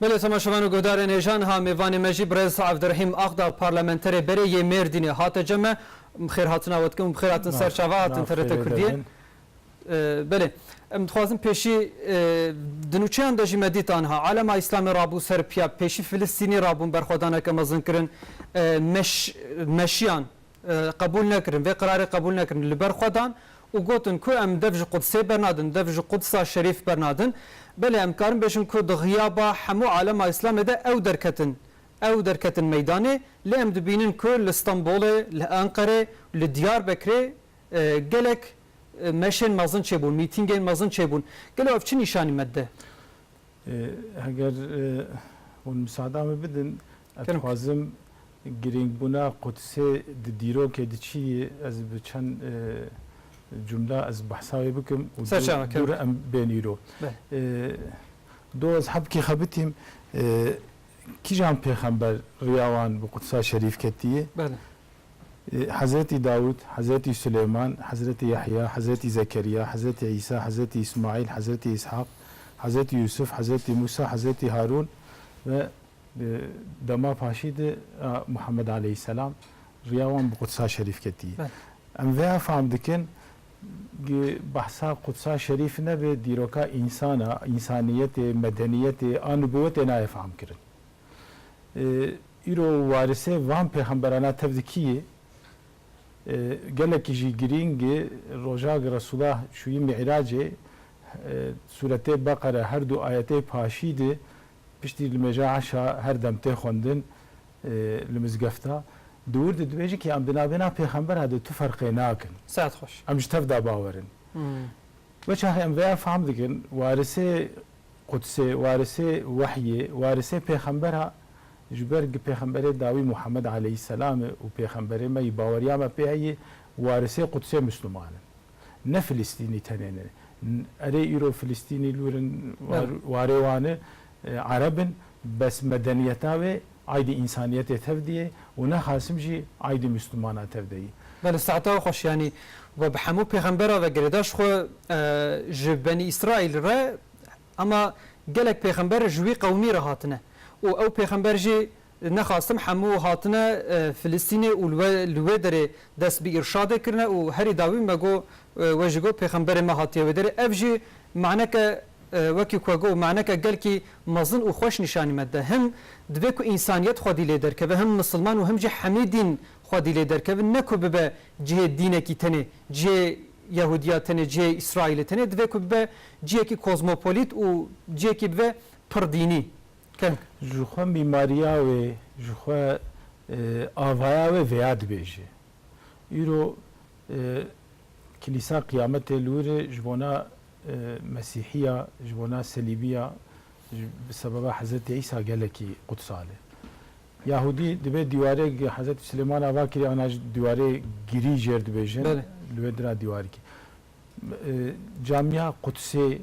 بله تماشاوان گودار نژان ها میوان مجی برز عبدالرحیم اقدا پارلمانتری بری مردینه هات جمع خیر هاتنا وتکم خیر هاتن سرچاوات انترنت کردیه بله متخوازم پیشی دنوچیان دژی مدیتان ها علم اسلام رابو سرپیا پیشی فلسطینی رابون برخودانه که مزن کرن مشیان قبول نکرن و قرار قبول نکرن لبرخودان و گوتن که ام دفج قدسی برنادن دفج قدس شریف برنادن بله امکارم بشن که دغیابا همو عالم اسلام ده او درکتن میدانه لام دبینن که لستانبول لانقره لدیار بکره گلک مشن مازن چبون میتینگن مازن چبون گلو اف چی نشانی مده اگر اون مساعده بدن اتخوازم گرینگ بونا قدسی دیرو که دیچی از بچن جمله از بحثای بکم و دور ام بینیرو دو از حب کی خبتیم کی جام پیغمبر ریاوان به قدس شریف کتیه بله حضرت داود حضرت سلیمان حضرت یحیی حضرت زکریا حضرت عیسی حضرت اسماعیل حضرت اسحاق حضرت یوسف حضرت موسی حضرت هارون و دما پاشید محمد علیه السلام ریاوان به قدس شریف کتیه ام ویا فهم دکن بحثا قدس شریف نبی دیروکا انسانیت مدنیت آنبوت نای فهم کرد ایرو وارثه وام پیغمبرانه تفدیکیه گلکی جی گرینگ روزاگ رسوله شوی معراجه سورته بقره هر دو آیته پاشیده پشتی المجا عشا هر دمته خوندن لمزگفتا دور دویجی که ام بنا پیغمبر هده تو فرقی ناکن ساعت خوش امش تفدا باورن وچه ام ویا فهم دکن وارثه قدسه وارثه وحیه وارثه پیغمبر جبرگ پیغمبر داوی محمد علیه السلام و پیغمبر می باوریا ما پیه وارثه قدسه مسلمان نه فلسطینی تنینه اره ایرو فلسطینی لورن واروانه عربن بس مدنیتاوه عید انسانیت تفدیه و نه خاصم جی عید مسلمانات تفدیه بله ساعتها خوش یعنی و به همو پیغمبر و گرداش خو جبنی اسرائیل را اما گلک پیغمبر جوی قومی را هاتنه و او پیغمبر جی نخواستم همو هاتنه فلسطینی و لوی داره دست به ارشاد کرنه و هری داوی مگو وجگو پیغمبر ما هاتیه و داره اف جی معنی که وکی کوگو معنی که گل کی مزن و خوش نشانی مده هم دبی کو انسانیت خودی لیدر که هم مسلمان و هم جی حمیدین خودی لیدر که نکو به جه دینه کی تنه جه یهودیات تنه جه اسرائیل تنه دبی کو به جه کی کوزموپولیت و جه کی به پردینی کن جوخه بیماریا و جوخه آوایا و ویاد بیشه ایرو کلیسا قیامت لور جبونا مسیحیه جبونا سلیبیه بسبب حضرت عیسی گلکی قدساله یهودی دبی دیواره حضرت سلیمان آوا کری آنها دیواره گیری جرد بیشن لوی درا دیواره کی جامعه قدسی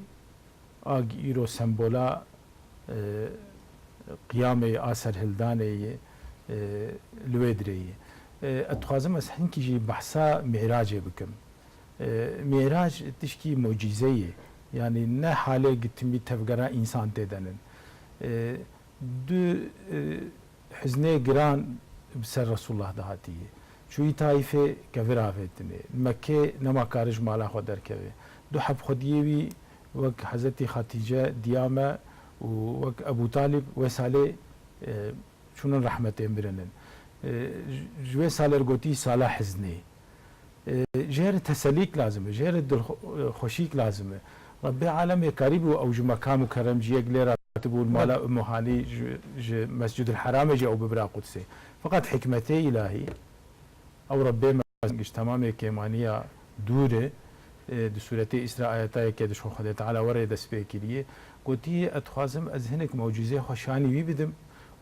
آگ ایرو سمبولا قیام آسر هلدانه لوی دریه اتخاذم از هنکی جی بحثا معراج بکم معراج تشکی معجزه‌ایه yani ne hale gittim bir tevgara insan dedenin hizne giran ser Resulullah dahatiye şu taife kevir afetine Mekke nema karij mala xo derkeve du hab xodiyevi vek Hazreti Hatice diyame vek Ebu Talib ve Salih şunun rahmet emrinin jwe saler goti salah hizne جهر تسليك لازمه جهر خوشيك لازمه ربي عالم قريب او مكان كرم جي غليرا تقول مالا مهاني مسجد الحرام جي او ببرا قدسي فقط حكمتي الهي او ربي تمام كيمانيه دوره دي سوره اسراء ايتاي كده شو خدت تعالى ورد سبيكيه قلتي اتخازم ازهنك معجزه خوشاني بيدم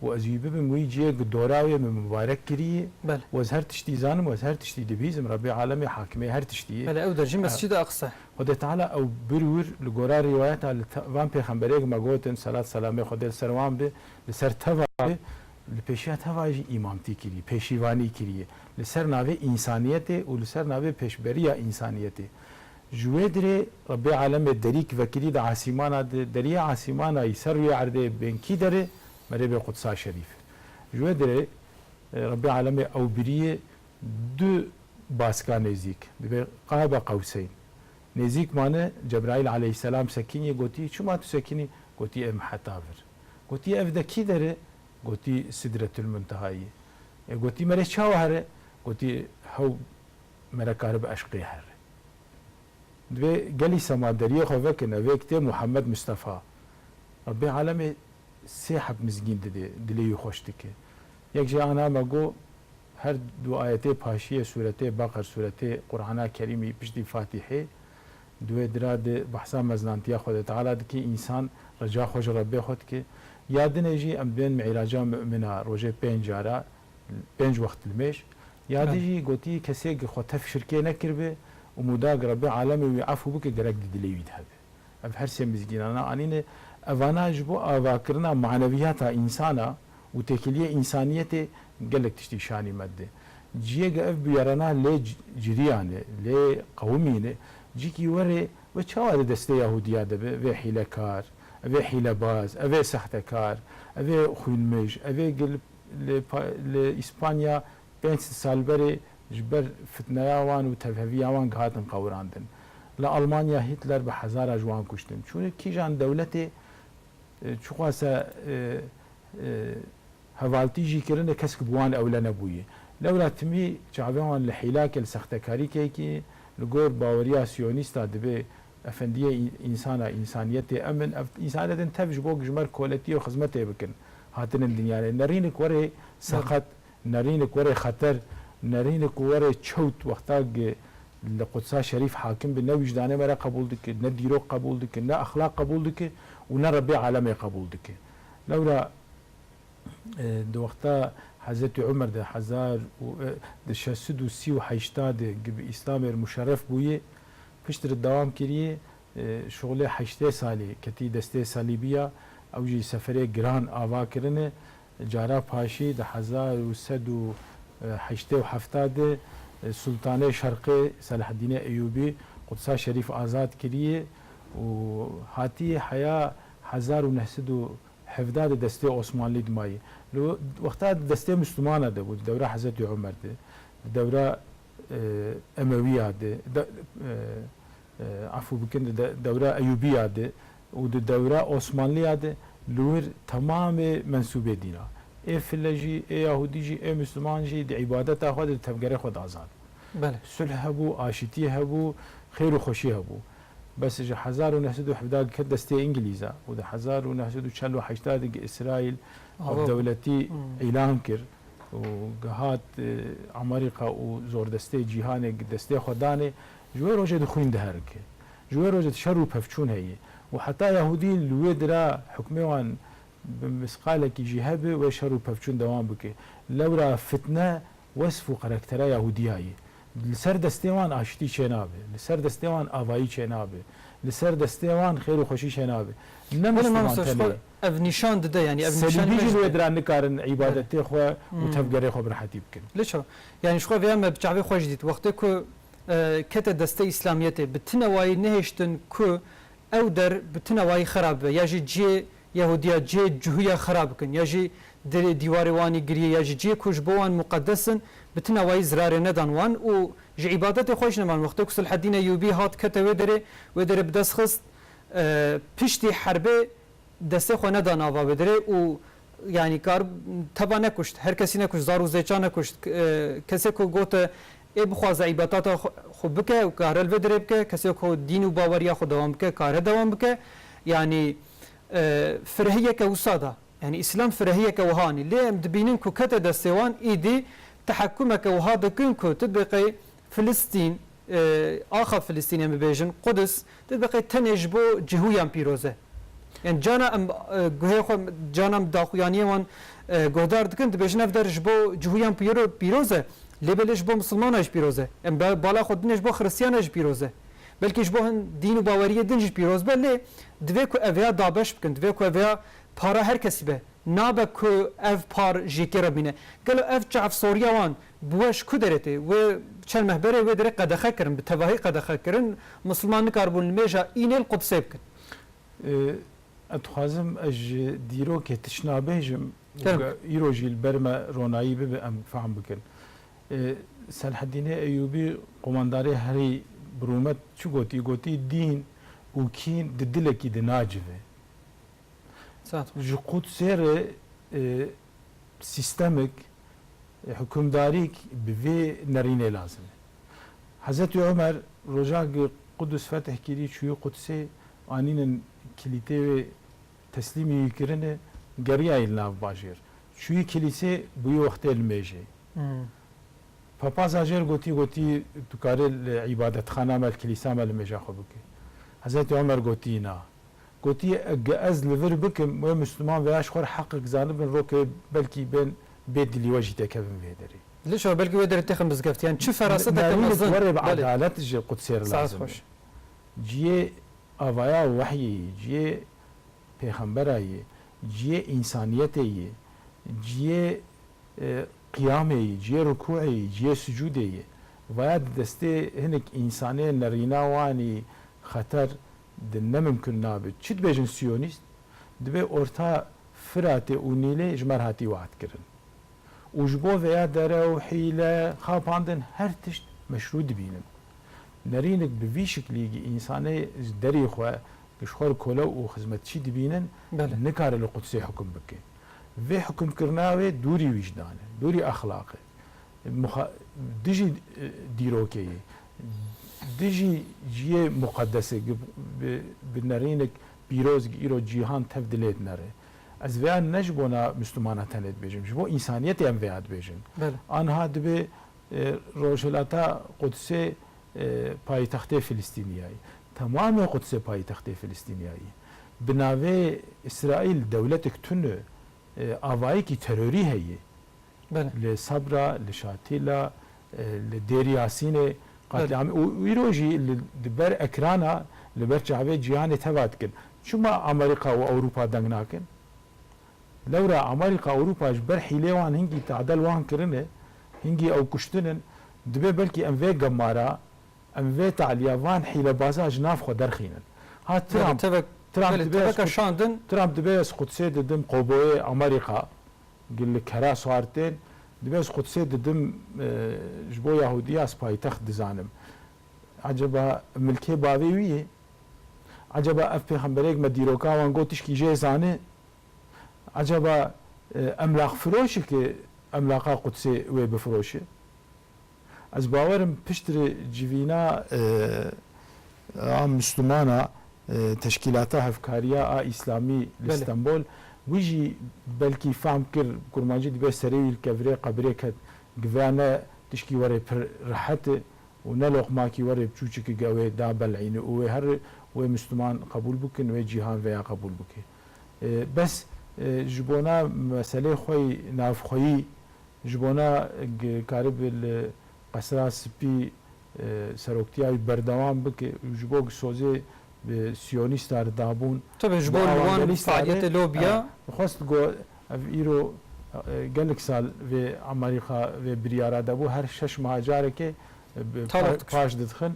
وأزيب بمويجي قدوراوي من مبارك كريه وزهر تشتي زانم وزهر تشتي دبيزم ربي عالمي حاكمي هر تشتي بلا او درجه مسجد اقصى خد تعالى او برور لغورا روايات على وان پیغمبريك ما قوتن صلاه سلامي خد سروان به لسر توا لپیشیات هواجی امامتی کری پیشیوانی کریه لسر ناوی انسانیت و لسر ناوی پیشبری انسانیت جوادر ربي عالم دريك وكري دا عاصمانا دريا عاصمانا يسروي عرضي بين كي دره مريبه قدسا شريف جوادر ربي عالم او بريه دو باسكا نزيك قاب قوسين نزيك معنى جبرائيل عليه السلام سكيني قوتي شو ما تسكيني قوتي ام حتافر قوتي افدا كي دره قوتي سدرة المنتهاية قوتي مري شاوهر قوتي هو مركارب اشقي هر دوی گلی سمادری خو وکن وکته محمد مصطفی ربی عالم سه حب مزگین دلی خوش دکه یک جانا مگو هر دو آیته پاشیه سورته بقر سورته قرآن کریمی پشتی فاتحه دوی دراد بحثا مزنانتیا خود تعالی دکی انسان رجا خوش ربی خود که یادن جی ام بین معراجا مؤمنا روزه 5 وقت المش یادی گوتی کسی که خود تف شرکه نکربه ومداق ربي عالمي ويعفو بك قرق دليويد هذا اف هرسي مزجينا انين افانا جبو افاكرنا معنوياتها انسانا وتكليه انسانيته قالك تشتي شاني ماده جيغ اف بيرانا لي جريانه لي قومينه جيكي وري وتشاور دستي يهوديه دبه في حيلكار في حيلباز في سحتكار في خوينمج في قلب لاسبانيا 5 سال بري جبر فتناوان و تفهویاوان هاتن قوراندن لا المانيا هتلر بحزار جوان كشتن چون كيجان دولتي چواسا هوالتيجي كرن كسك بوان اولا نبويه لولا تمي شعبان لحلاك السختكاري كيكي لغور باوريا سيونيستا دبي افنديه انسانا انسانيتي امن انسانيه تفج بوك جمر كولتي وخدمته بكن هاتن الدنيا نرينك وري سقط نرينك وري خطر نرينك ورا تشوت وقتاق القدس شريف حاكم بنا وجدانه مرا قبول دك نا ديرو قبول دك نا اخلاق قبول دك ونا ربي عالمي قبول دك لولا دو وقتا حضرت عمر ده حزار ده شسد و سی و حیشتا ده اسلام المشرف بويه پشتر الدوام كريه شغله 8 سالي كتي دسته صليبيه او جي سفره جران آوا کرنه جارا پاشي ده 1170 سلطانه شرقي صلاح الدين ايوبي قدس شريف آزاد كريه و هاتي حياه 1917 دسته عثماني دماي لو وقتها دسته مسلمانه ده دوره حضرت عمر ده دوره امويه ده عفو بكن دوره ايوبيه ده ودوره عثمانيه ده لور تمام منسوبه دينا اي فلجي اي يهوديجي اي مسلمانجي دي عبادتها خود تفقري خود آزاد بله صلح هبو آشتي هبو خير وخوشي هبو بس جا 1917 كدستي انجليزا وده 1948 اسرائيل دولتي اعلان كر وقهات امريكا وزور دستي جيهاني دستي خداني جوي روجه دخوين دهرك جوي روجه شرو بفچون هي وحتى يهودي الويدرا حكموان بمسقالك جهبه وشرو بفچون دوام بك لورا فتنه وصف كاركترا يهودياي لسر دستيوان اشتي شنابه لسر دستيوان اوایی شنابه لسر دستيوان خير وخوشي شنابه نمسلمان تاني اف نشان ده يعني اف نشان بيجي ودران نكارن عبادتي خو وتفقري خو برحتي بكن ليش يعني شخو فيها بچاوي خوش ديت وقت كو كت دسته اسلاميته بتنواي نهشتن كو او در بتنواي خراب ياجي جي يهوديا جي جهويا خراب كن ياجي ديواريواني غري ياجي جي كوجبوان مقدسن بتنواي زرار ندانوان و جي عبادتي خوش نمان وقت كو صلح الدين ايوبي هات كت ودري بدس خست پشتی حربه دسته خو ندان آوا بدره و یعنی کار تبا نکشت هر کسی نکشت زار و زیچا نکشت کسی که گوت ای بخواز عبادات خو بکه و کار الودره بکه کسی که دین و باوریا خو دوام بکه کار دوام بکه یعنی فرهیه که وساده یعنی اسلام فرهیه که وهانی لیم دبینن که کت دستوان ایدی تحکم که وها دکن که تطبیقی فلسطین آخا فلسطینی مبیجن قدس تبقى تنجبو جهويا بيروزه يعني جانا ام گوه خو جانا داخویانی وان گودار دکن تبیجن افدر جبو جهويا بيروزه لبلش بو مسلمانش بيروزه ام بالا خود نجبو خريستيانش بيروزه بلکه جبو هن دین و باوریه دنج بيروز بله دوی کو اویا دابش بکن دوی کو اویا para herkesi be nabe ku ev par jikera bine gelo ev çaf Suriye wan buş ku derete ve çel mehbere ve dere qadaxa kirin bi tevahi qadaxa kirin Müslümanlık arbun meja inel Quds bkin اتخازم اج ديرو كتشنابهجم يروجي البرما روناي بب ام فهم بكن صلاح الدين ايوبي قومانداري هري برومت شو قوتي دين وكين ددلكي دناجفه صح جقود سير سيستمك حكمداريك بفي نرينه لازم حضرت عمر رجاء قدس فتح كيري شو قدسي انين کلیته و تسلیمی کرنه گریه ناف باجر شوی کلیسه بوی وقت الماجه پاپاز اجر گوتی تو کار عبادت خانه مال کلیسه مال الماجه خو بکی حضرت عمر گوتی نه گوتی از لور بکم و مسلمان و اشخور حق زانب رو که بلکی بین بيت اللي وجهي تكفن في دري ليش هو بلقي ودر تخم بزقفت يعني شو فراسة تكمل ورب عدالة جي قدسير لازم جي آوایا وحی جیه پیغمبرایی جیه انسانیتی جیه قیامی جیه رکوعی جیه سجودی وید دسته هنک انسانی نریناوانی خطر دن ممکن نابد چید بیجن سیونیست دبی ارتا فرات اونیله جمر هاتی وعد کرن وجبو ویا داره و حیله خواباندن هر تشت مشروع بینن نرينك بفي شكلي انساني دري خو كشخور كولا وخدمتشي دبينن نكار القدسي حكم بك في حكم كرناوي دوري وجدان دوري اخلاقي ديجي ديروكي ديجي جي مقدسه بالنرينك بيروز ايرو جيهان تفدلت نره از ويان نجبونا مسلمانه تنت بيجم جبو انسانيت ام وياد بيجم ان هاد به روشلاتا قدسي پایتخت فلسطینیایی تمام قدس پایتخت فلسطینیایی بناوی اسرائیل دولت کتونه آوایی کی تروری هیه لصبرا لشاتیلا لدیریاسین قتل عام ويروجي لبر اكرانا لبر شعبي جياني تبات كن شما امريكا واوروبا دنگناكن لورا امريكا واوروبا جبر حيلوان هنجي تعدل وان كرنه هنجي او كشتنن دبي بلكي ام في جمارا ام في تعليوان حيله بازاج ناف خو درخينن ها ترامب دبي قدسي دم قوبوي امريكا قال لك كرا صارتين دبي قدسي دم جبو يهوديه سبايتخت دزانم عجبا ملكي باوي عجبا اف پیغمبرك مديروكا وان قوتش كي جي زانه عجبا املاق فروشك املاقا قدسي وي بفروشه از باورم پشتر جوینا عام مسلمانا تشکیلات هفکاریا اسلامی لإستانبول ویجی بلکی فهم کر کرمانجی دبی سریل کبره قبره کد گوانا تشکی وره پر راحت و نلوق ماکی وره بچوچی که گوه دابل عین و هر و مسلمان قبول بکن و جهان ویا قبول بکن بس جبونا مسئله خوی ناف خویی جبونا قارب قصرا سپی سروکتیای بردوام بکه جبوگ سوزه به سیونیستار دابون طبعا جبول وان فعالیت لوبیا خواست گو ایرو گلک سال و امریکا و بریارا دابو هر شش مهاجره که پاش ددخن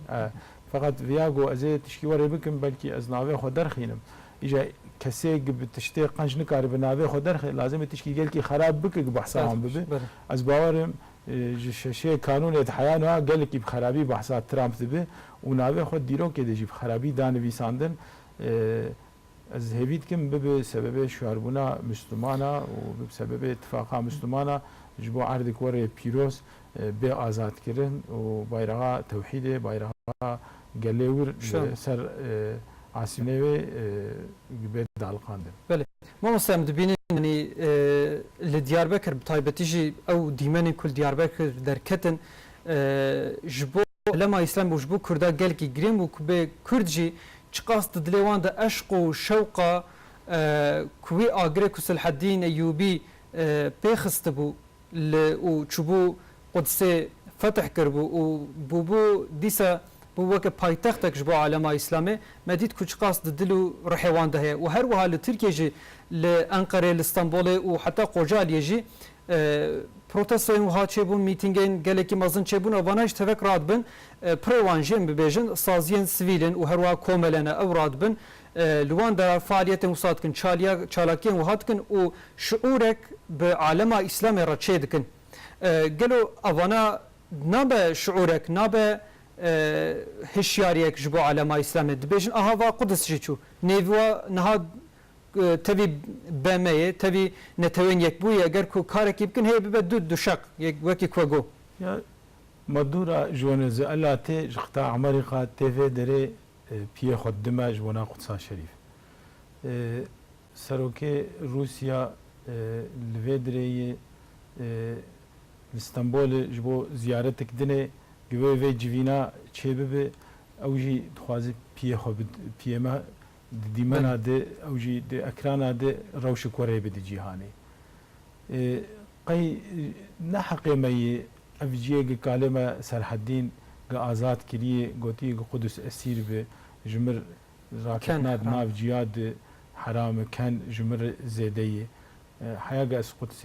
فقط ویاگو از تشکی وره بکم بلکی از ناوه خود درخینم ایجا کسی به تشتی قنج نکاره به ناوه خود درخ لازم تشکی گل کی خراب بکه بحثا هم ببه از باورم شيء قانون اتحيان ها قال لك بخرابي بحثات ترامب تبه وناوي خود ديرو كده جيب خرابي دانوي ساندن از هيفيد كم بسبب شعربونا مسلمانا وبسبب اتفاقا مسلمانا جبو عرض كوري بيروس بآزاد كرن وبايرغا توحيده بايرغا قالور سر عاصمه بيت دالقاندن بله ما مسلم دبيني يعني لدياربكر بطيبتيجي او ديماني كل دياربكر دركتن جبو لما اسلام وجبو كردا قالكي جريم وكبي كردجي تشقاست دليوان دا عشق وشوقه كوي اغري كسل الدين ايوبي بيخستبو وتشبو قدسي فتح كربو وبوبو ديسا بو وک پایتختک جبو عالم اسلامی مدید کوچ قاصد دلو رحوان ده و هر وها لترکیه جی لانقره لاسطنبول و حتی قوجالیه جی protestoyun وها çebun mitingin geleki mazın çebun avanaj tevek radbin prevanjin bibejin sazyen sivilin u herwa komelene evradbin luan da faaliyetin usatkin çalakiyen uhatkin u şuurek be alema İslam ra çedikin gelo avana nabe şuurek nabe hişyariyek jibo alema İslam dibejin aha va Kudüs jiçu nevwa naha تبي بمية تبي نتوين يكبوي أجر كو كارك يمكن هي ببدو دشق وكي كوجو يا مدورة جوانز الله تي قطاع أمريكا تيفي دري بيه خدمة جوانا قدس شريف سروكي روسيا لفيدري اسطنبول جبو زيارتك دني جوي في جيفينا تشيبه أوجي تخازي بيه خد بيه ما دیمنا ده اوجی ده اکرانا ده روش کوره بده جهانی قی نحقی می افجیه کلمه سرحدین آزاد کریه گوتی قدس اسیر به جمر راکتناد ناف جیاد حرام کن جمر زیدیه حیاق از قدس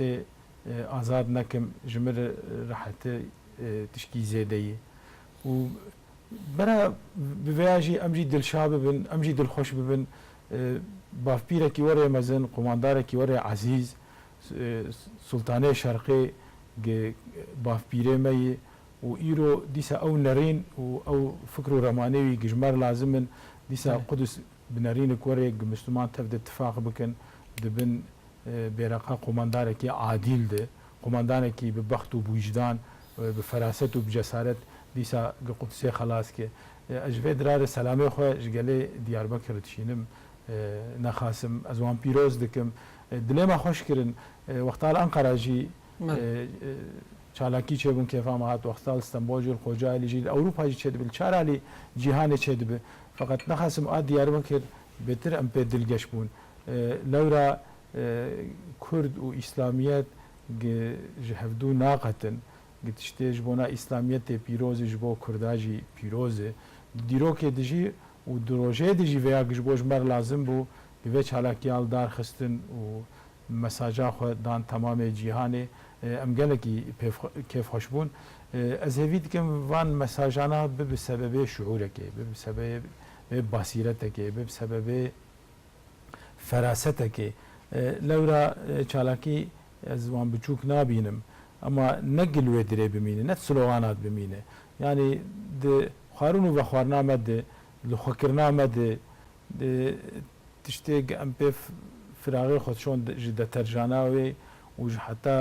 آزاد نکم جمر راحت تشکی زیدیه و برا بواجی امجی دل شاب بن امجی دل خوش ببن بافپیره کی وره مزن قمانداره کی وره عزیز سلطانه شرقی بافپیره می و ایرو دیسا او نرین و او فکر رمانوی گجمر لازمن دیسا قدس بنرین کوره مسلمان تبد اتفاق بکن دبن بیرقا قمانداره کی عادل ده قمانداره کی ببخت و بوجدان بفراست و بجسارت دیسا قدسی خلاص که اجوه درار سلامه خواه جگله دیاربکر تشینم نخاسم از وان پیروز دکم دلما خوش کرن وقتال انقره جی چالاکی چه بون کیفا مهات وقتال استنبول جل قوجایلی جی اوروپا جی چه دبل چارالی جهان چه دبل فقط نخاسم آد دیاربکر بهتر ام پی دلگش بون لورا کرد و اسلامیت جهفدو ناقتن گتشته جبونا اسلامیت پیروز جبو کرداجی پیروزه دیرو که دجی و دروژه دجی ویا جبوج مر لازم بو به چالاکیال دار خستن و مساجا خو دان تمام جهان امگل کی کیف خوشبون از هوید کم وان مساجانا به سبب شعور کی به سبب بصیرت کی به سبب فراست کی لورا چالاکی از وان بچوک نابینم اما نقل ودري بمينه نت سلوانات بمينه يعني د خارون وخوارنامه د لخكرنامه د تشتيق ام بف فراغي خودشون جد ترجاناوي وج حتى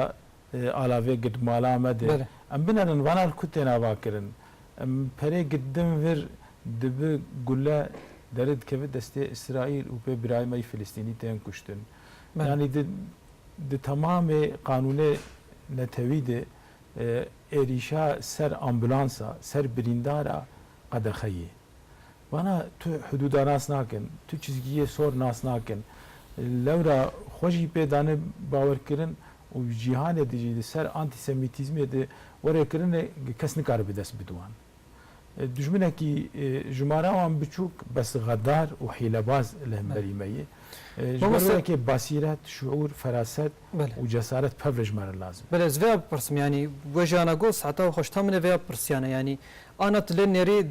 علاوه قد مالامه د ام بنا نوانا الكتنا باكرن ام بري قدم ور دب قله درد كيف دستي اسرائيل وبرايمي فلسطيني تين كشتن يعني د تمام قانونه نتویده ایریشا سر امبولانسا سر بریندارا قدخیه وانا تو حدود ناس ناکن تو چیزگیه سور ناس ناکن لورا خوشی پیدانه باور کرن و جهان دیجی سر آنتیسمیتیزمی ده وره کرن کس نکار بدست بدوان دجمنه کی جمارا وان بچوک بس غدار و حیلباز لهم بریمیه جمارا که بصیرت شعور فراست و جسارت پفرج مر لازم بله زویا پرسم یعنی وجانا گوس حتی خوش تامنه ویا پرسیانه یعنی آنات لنری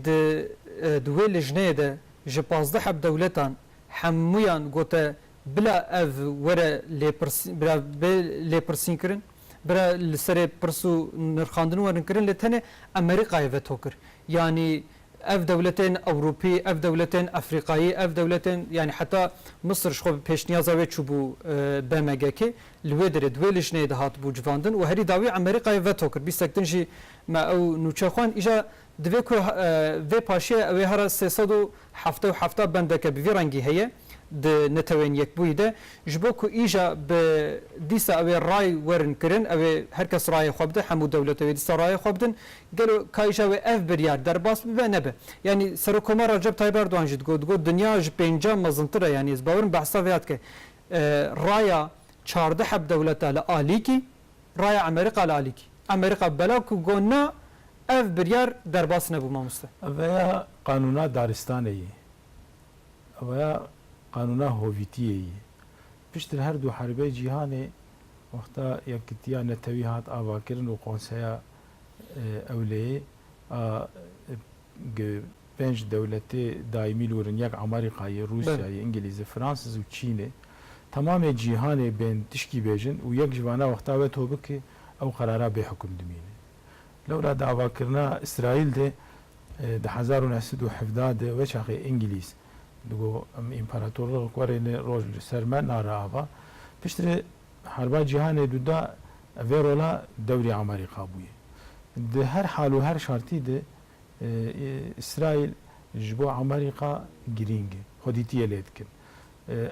دوی لجنه ده جپازده حب دولتان حمویان گوته بلا اف وره لپرسین کرن برا لسر پرسو نرخاندن ورن کرن لتنه امریکای وتو کر يعني اف دولتين اوروبي اف دولتين افريقية اف دولتين يعني حتى مصر شخو بيشنيازا وچبو بمجاكي الودر دويلش نيد هات بو جواندن وهري داوي امريكا وتوكر بيستكتنجي ما او نوچخوان اجا دويكو في باشي او هر 307 بندك بفيرانجي هي د نتوين يكبوي ده جبوكو ايجا بديسا او راي ورن كرن او هركس راي خوبده حمو دولته ديسا راي خوبدن قالوا كايجا و اف بريار درباس بنبه يعني سركوما رجب طيب اردوغان جد قد دنيا ج بينجا مزنطره يعني زباورن بحثا فياتك رايا 14 حب دولته لاليكي رايا امريكا لاليكي امريكا بلاكو قلنا ev biryar derbas nebû mamoste. veya kanuna daristanê yê veya kanuna hovîtiyê yê piştir her du herbê cîhanê wexta yekitiya netewî hat avakirin û konseya ewleyê pênc dewletê daimî lûrin yek Amerîkayê, Rûsyayê, İngilîzê, Fransız û Çînê tamamê cîhanê bên tişkî bêjin û yek ji vana wexta we to bike ew qerara bêhukum dimîne. Lewra davakirina İsraîl de di 1917 de weçaxê İngilîz digo em împaratorluğ warêne roj li ser me nare ava piştre herba cîhanê du da vê rola dewrî Amerîka bûye. Di her hal û her şartî de İsraîl ji bo Amerîka girîng e, xwedîtiyê lê dikin.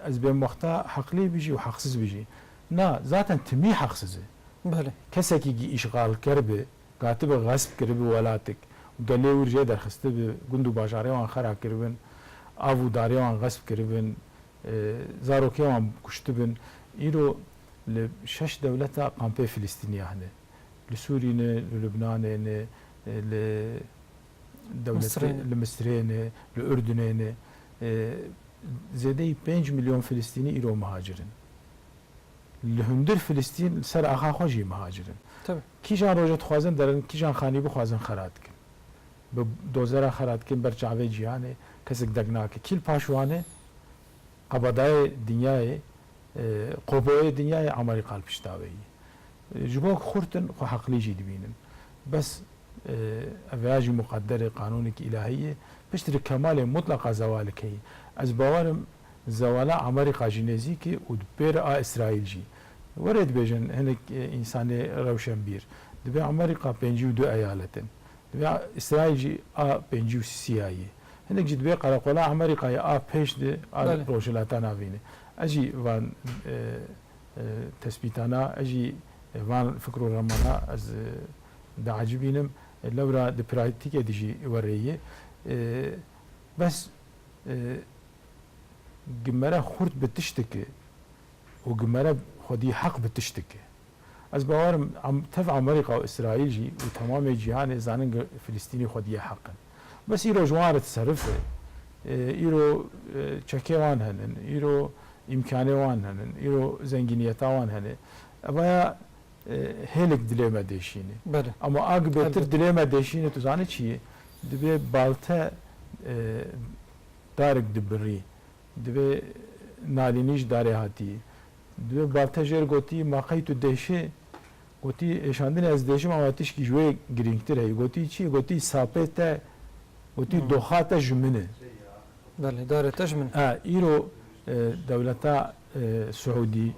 Ez bêm wexta heqlê bijî û heqsiz bijî. Na, zaten timî heqsiz e. Belê. Kesekî îşgalker bi, gatibe gasp kiribi welatek, gelê wir jê derxiste bi gund û bajarê wan xera kiribin, av û darê wan gasp kiribin, zarokê wan kuştibin. Îro li 6 dewleta kampê Filîstîniya hene. Li Sûrî ne, li Lubnanê ne, li devletê li Misrê ne, li Ürdünê ne. Zêdeyî 5 milyon Filîstînî îro muhacirin. Li hundir Filîstîn ser axa xwe jî muhacirin. Tabii. Kîjan roja dixwazin derin, kîjan xanî bixwazin xera dikin. Bi dozera xera dikin ber çavê cîhanê kesek deg nake. Kîl paşwanê qebedayê dinyayê qoboyê dinyayê Amerîka li piştavê yî. Ji bo xurtin xwe heqlî jî dibînin. Bes ev jî muqedderê qanûnekî îlahî ye piştî kemalê mutlaqa zewalik heye. Ez bawerim zewala Amerîka jî nêzik e û di pêr a İsraîl jî. Were dibêjin hinek însanê rewşenbîr. Dibe Amerîka 52 eyaletin. Dibe İsraîl jî a 53 ye. Hinek jî dibe qereqola Amerîkayê a pêş de a rojhilata navîne. Ez jî van tespîtana, ez jî van fikr û remana ez diacibînim. Lewra di pratikê de jî were ye. Bes gimere xurt bi tiştekê û gimere xwedî heq bi tiştekê. Ez bawerim tev Amerîka û İsraîl jî û temamê cîhanê zanin Filîstînî xwediyê heqin. Bes îro ji wan re teserruf e. Îro çekê wan henin, îro îmkanê wan henin, îro zengîniyeta wan hene. Evaya hêlek dilê me deşîne. Ama ag bêtir dilê me deşîne tu zanî çi ye? Dibe balte darek dibirî. Dibe nalînî ji darê hatî. Dibe balte jêr gotî maqey tu deşê gotî êşandinê ez deşim ama tişkî ji wê girîngtir heye. Gotî çi? Gotî sapê te gotî doxa te ji min e. Belê, darê te ji min. Îro dewleta Suudî,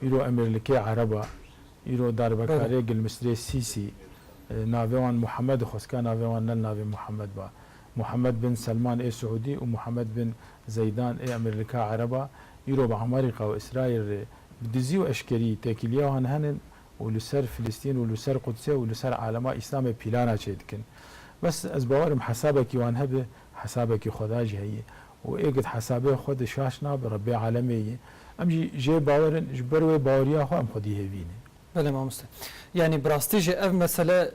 îro Emirlikê Ereba, îro darbekarê Gilmisrê Sîsî, navê wan Muhammed xwestka navê wan ne navê Muhammed ba. Muhammed bin Selman ê Suudî û Muhammed bin Zeydan ê Emirlika Ereba îro bi Amerîka û İsraîl re bi dizî û eşkerî têkiliya wan henin û li ser Filîstîn û li ser Qudsê û li ser alema İslamê pîlana çê dikin. Bes ez bawerim hesabekî wan hebe hesabekî xweda jî heye û êgid hesabê xwe di şaş nabe Rebbê alemê ye. Em jî jê bawerin ji ber wê baweriya xwe em xwedî hêvîne. Belê mamoste. Yani bi rastî jî ev mesele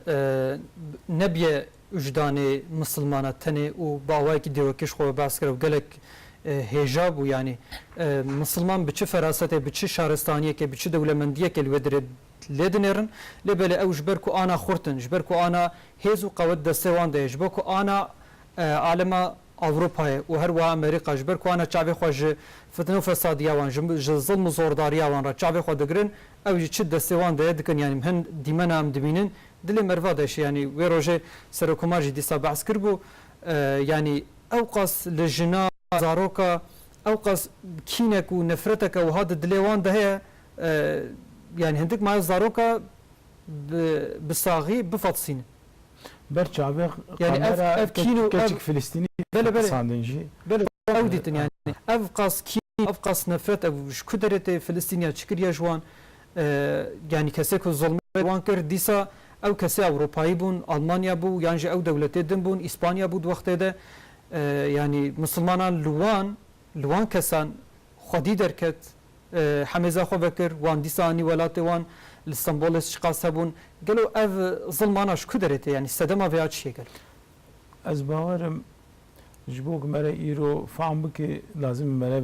nebiye ujdanê misilmana tenê û bawayekî dêwekî ji xwe behs kir û gelek hêja bû yani misilman bi çi ferasetê bi çi şaristaniyekê bi çi dewlemendiyekê li wê dirê lê dinêrin lê belê ew ji ber ku ana xurtin ji ber ku ana hêz û qewet destê wan de ye ji ber ku ana alema Avrupayê û her wiha Amerîka ji ber ku ana çavê xwe ji fitne û fesadiya wan ji zilm û zordariya wan re çavê xwe digirin ew jî çi destê wan de ye dikin yani hin dîmena em dibînin dilê merva de yani wê rojê Serokkomar jî dîsa behs kirbû yani ew qas li jina zaroka ew qas kînek û nefreteke wiha di dilê wan de heye yani hindik maye zaroka bi saxî bifetsînin. Ber çavê yani ev kîn û keçik Filîstînî sandin jî. Ew dîtin yani ev qas kîn ev qas nefret ev ji ku derê Filîstîniya çikiriya ji wan yani kesek ku zulmê wan kir dîsa ew kesê Ewropayî bûn, Almanya bû yan jî ew dewletê din bûn, İspanya bû di wextê de yani misilmanan li wan kesan xwedî derket حمزه خو بکر وان دیسانی ولات وان اسطنبول شقاس هبون قالوا اف ظلماناش كدرت يعني استدما في هذا الشيء قال از باورم جبوك مرا ايرو فهم بك لازم مرا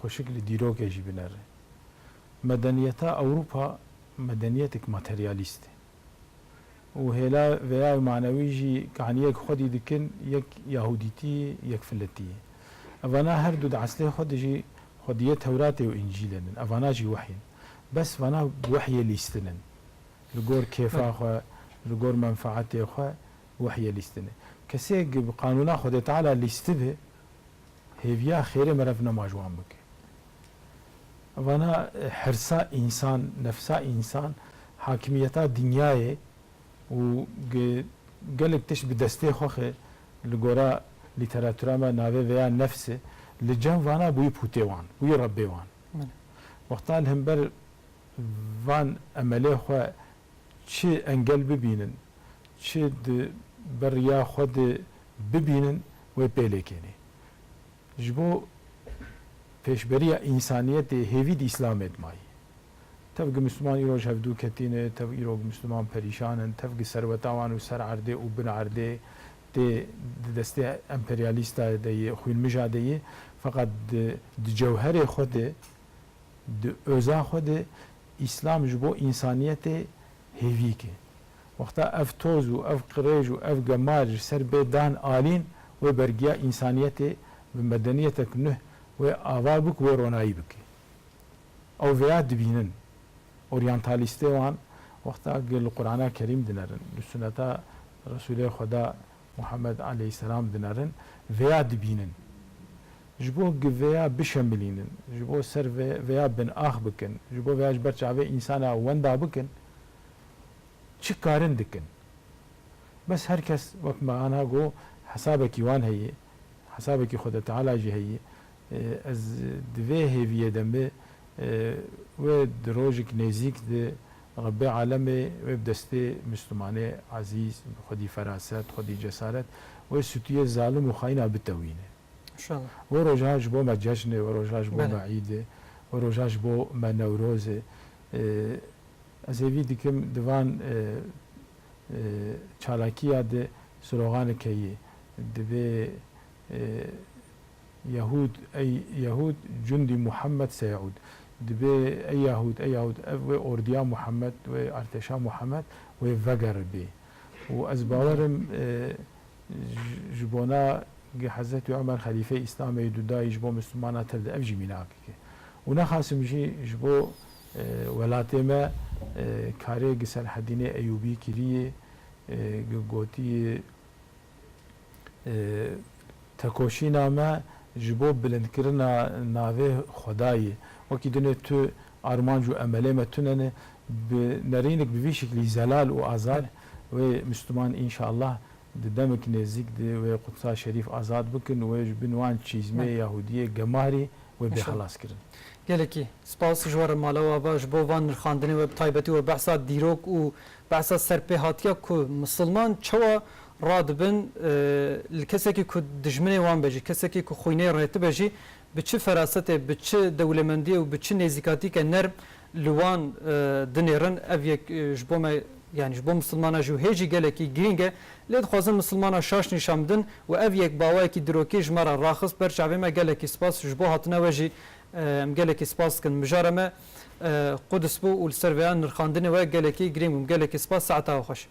خوشكل ديروك يجي بنر مدنيتا اوروبا مدنيتك ماترياليست وهلا ويا معنوي جي كعنيك خدي دكن يك يهوديتي يك فلتي افانا هر دو عسلي خد جي خديه تورات وانجيل افانا جي وحي بس فانا وحي ليستنن لغور كيفا خو لغور منفعتي خو وحي ليستنن كسي بقانونا خد تعالى ليستبه هيفيا خير مرفنا ماجوان بك افانا حرصا انسان نفسا انسان حاكميتا دنياي و قالك تش بدستي خوخه لغورا ليتراتورا ما نافي ويا نفسه لجان وانا بوي بوتيوان بوي ربيوان وقتا الهمبر وان امالي خو چه انگل ببینن چه بریا خود ببینن و پیلکینی جبو پیشبری انسانیت هیوید اسلام ادمایی تفق مسلمان ایروج هفدو کتینه تفق ایروج مسلمان پریشانن تفق سروتاوان و سر عرده و بن عرده ده دسته امپریالیستا ده خویل مجاده فقط ده جوهر خود ده اوزا خود اسلام جبو انسانیت هیوی که وقتا اف توز و اف قریج و اف گماج سر بیدان آلین و برگیا انسانیت و مدنیت کنه و آوا بک و رونایی بک او ویا دبینن اورینتالیستی وان وقتا قل قرآن کریم دنرن سنتا رسول خدا محمد علیه السلام دنرن ویا دبینن جبو ویا بشملینن جبو سر ویا بن آخ بکن جبو ویاش برچاوه انسانا وندا بکن چه کارن دکن بس هر کس وقت ما انا گو حسابك وان هي حسابك خدا تعالى جي هي از دوه هيوية دمه و دروجك نزيك ده ربي عالمي و بدسته مسلمانه عزيز خدي فراست خدي جسارت و ستيه ظالم و خاينه بالتوينه ان شاء الله و روجاج بو ما جشنه و روجاج بو ما عيده و روجاج بو ما نوروزه از اوی دیکم دوان چالاکیه ده سلوغان کهیه دبی يهود جندي محمد سيعود دبي اي يهود و ارديا محمد و ارتشا محمد و فقر بي وازباورم جبونا حضرت عمر خليفه اسلامي دودا جبو مسلمانا ترد افجي ميناك ونا خاصم جي جبو ولاتي ما كاري قسل حديني ايوبي كريه قوتي تکوشینا ما جبو بلند کرنا ناوه خدایی وکی دنه تو ارمانجو عمله ما تننه نرینک بوی شکلی زلال و آزاد و مسلمان انشاءالله دمک نزدیک ده و قدس شریف آزاد بکن و بنوان چیزمه یهودیه گماری و بخلاص کرن گلکی سپاس جوار مالا و باش بو وان خواندنی و تایبتی و بحثا دیروک و بحثا سرپهاتیا که مسلمان چوا رادبن الكسكي كو دجمني وان بجي كسكي كو خويني ريت بجي بتش فراسته بتش دولمنديه وبتش نزيكاتي كنرم لوان دنيرن افيك جبوما يعني جبو مسلمانا جو هيجي قالكي جرينجا ليد خوازن مسلمانا شاش نشامدن وافيك باواكي دروكي جمرا راخص برشعبي ما قالكي سباس جبو هاتنا وجي قالكي سباس كن مجارمه قدس بو والسرفيان الخاندني وقالكي جرينج قالكي سباس ساعتها وخش